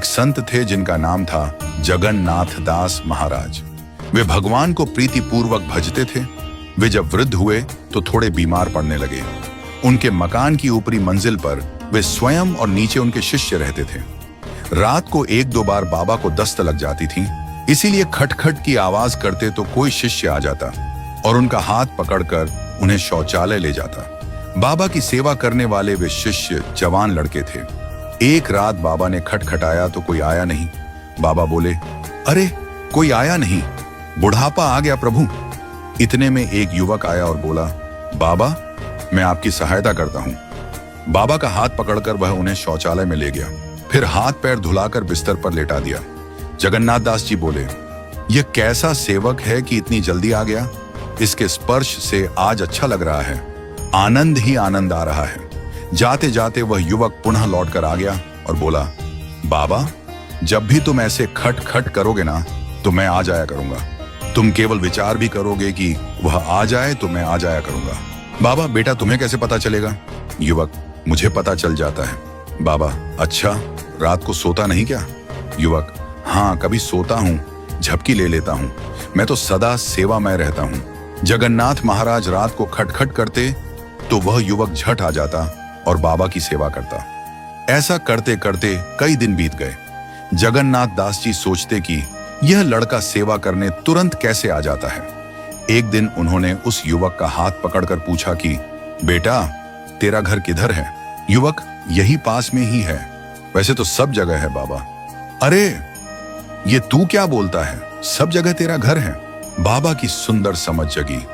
एक संत थे जिनका नाम था जगन्नाथ दास महाराज। वे भगवान को प्रीतिपूर्वक भजते थे। वे जब वृद्ध हुए तो थोड़े बीमार पड़ने लगे। उनके मकान की ऊपरी मंजिल पर वे स्वयं और नीचे उनके शिष्य रहते थे। रात को एक दो बार बाबा को दस्त लग जाती थी, इसीलिए खटखट की आवाज करते तो कोई शिष्य आ जाता और उनका हाथ पकड़कर उन्हें शौचालय ले जाता। बाबा की सेवा करने वाले वे शिष्य जवान लड़के थे। एक रात बाबा ने खटखटाया तो कोई आया नहीं। बाबा बोले, अरे कोई आया नहीं, बुढ़ापा आ गया प्रभु। इतने में एक युवक आया और बोला, बाबा मैं आपकी सहायता करता हूँ। बाबा का हाथ पकड़कर वह उन्हें शौचालय में ले गया, फिर हाथ पैर धुलाकर बिस्तर पर लेटा दिया। जगन्नाथ दास जी बोले, यह कैसा सेवक है कि इतनी जल्दी आ गया। इसके स्पर्श से आज अच्छा लग रहा है, आनंद ही आनंद आ रहा है। जाते जाते वह युवक पुनः लौटकर आ गया और बोला, बाबा जब भी तुम ऐसे खट खट करोगे ना तो मैं आ जाया करूंगा। तुम केवल विचार भी करोगे कि वह आ जाए तो मैं आ जाया करूंगा। बाबा बेटा तुम्हें कैसे पता चलेगा। युवक, मुझे पता चल जाता है। बाबा, अच्छा रात को सोता नहीं क्या। युवक, हाँ कभी सोता हूँ, झपकी ले लेता हूँ, मैं तो सदा सेवा में रहता हूँ। जगन्नाथ महाराज रात को खटखट करते तो वह युवक झट आ जाता और बाबा की सेवा करता। ऐसा करते करते कई दिन बीत गए। जगन्नाथ दास जी सोचते कि यह लड़का सेवा करने तुरंत कैसे आ जाता है। एक दिन उन्होंने उस युवक का हाथ पकड़कर पूछा कि बेटा तेरा घर किधर है। युवक, यही पास में ही है। वैसे तो सब जगह है बाबा। अरे ये तू क्या बोलता है, सब जगह तेरा घर है। बाबा की सुंदर समझ जगी।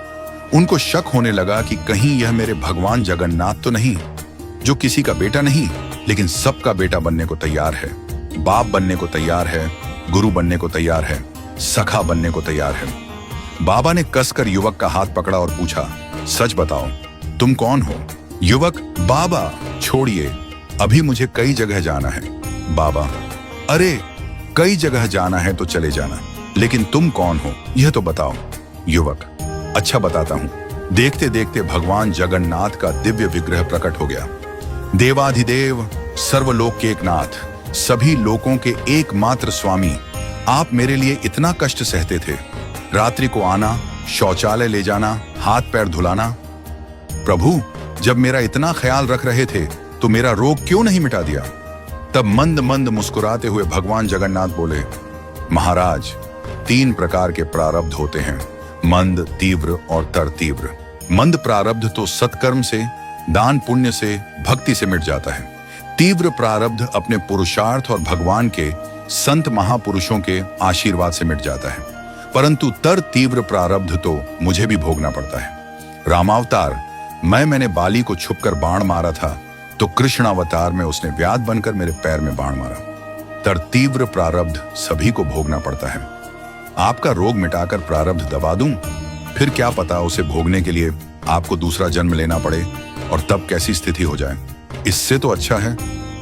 उनको शक होने लगा कि कहीं यह मेरे भगवान जगन्नाथ तो नहीं, जो किसी का बेटा नहीं लेकिन सबका बेटा बनने को तैयार है, बाप बनने को तैयार है, गुरु बनने को तैयार है, सखा बनने को तैयार है। बाबा ने कसकर युवक का हाथ पकड़ा और पूछा, सच बताओ तुम कौन हो। युवक, बाबा छोड़िए, अभी मुझे कई जगह जाना है। बाबा, अरे कई जगह जाना है तो चले जाना, लेकिन तुम कौन हो यह तो बताओ। युवक, अच्छा बताता हूं। देखते देखते भगवान जगन्नाथ का दिव्य विग्रह प्रकट हो गया। देवाधिदेव, सर्वलोक के एक नाथ, सभी लोकों के एकमात्र स्वामी, आप मेरे लिए इतना कष्ट सहते थे। रात्रि को आना, शौचालय ले जाना, हाथ पैर धुलाना। प्रभु जब मेरा इतना ख्याल रख रहे थे तो मेरा रोग क्यों नहीं मिटा दिया। तब मंद मंद मुस्कुराते हुए भगवान जगन्नाथ बोले, महाराज 3 प्रकार के प्रारब्ध होते हैं, मंद, तीव्र और तर तीव्र। मंद प्रारब्ध तो सत्कर्म से, दान पुण्य से, भक्ति से मिट जाता है। तीव्र प्रारब्ध अपने पुरुषार्थ और भगवान के संत महापुरुषों के आशीर्वाद से मिट जाता है, परंतु तर तीव्र प्रारब्ध तो मुझे भी भोगना पड़ता है। रामावतार मैंने बाली को छुपकर बाण मारा था, तो कृष्ण अवतार में उसने व्याध बनकर मेरे पैर में बाण मारा। तर तीव्र प्रारब्ध सभी को भोगना पड़ता है। आपका रोग मिटाकर प्रारब्ध दबा दूं, फिर क्या पता उसे भोगने के लिए आपको दूसरा जन्म लेना पड़े और तब कैसी स्थिति हो जाए। इससे तो अच्छा है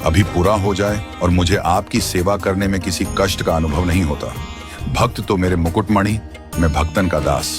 अभी पूरा हो जाए और मुझे आपकी सेवा करने में किसी कष्ट का अनुभव नहीं होता। भक्त तो मेरे मुकुटमणि, मैं भक्तन का दास।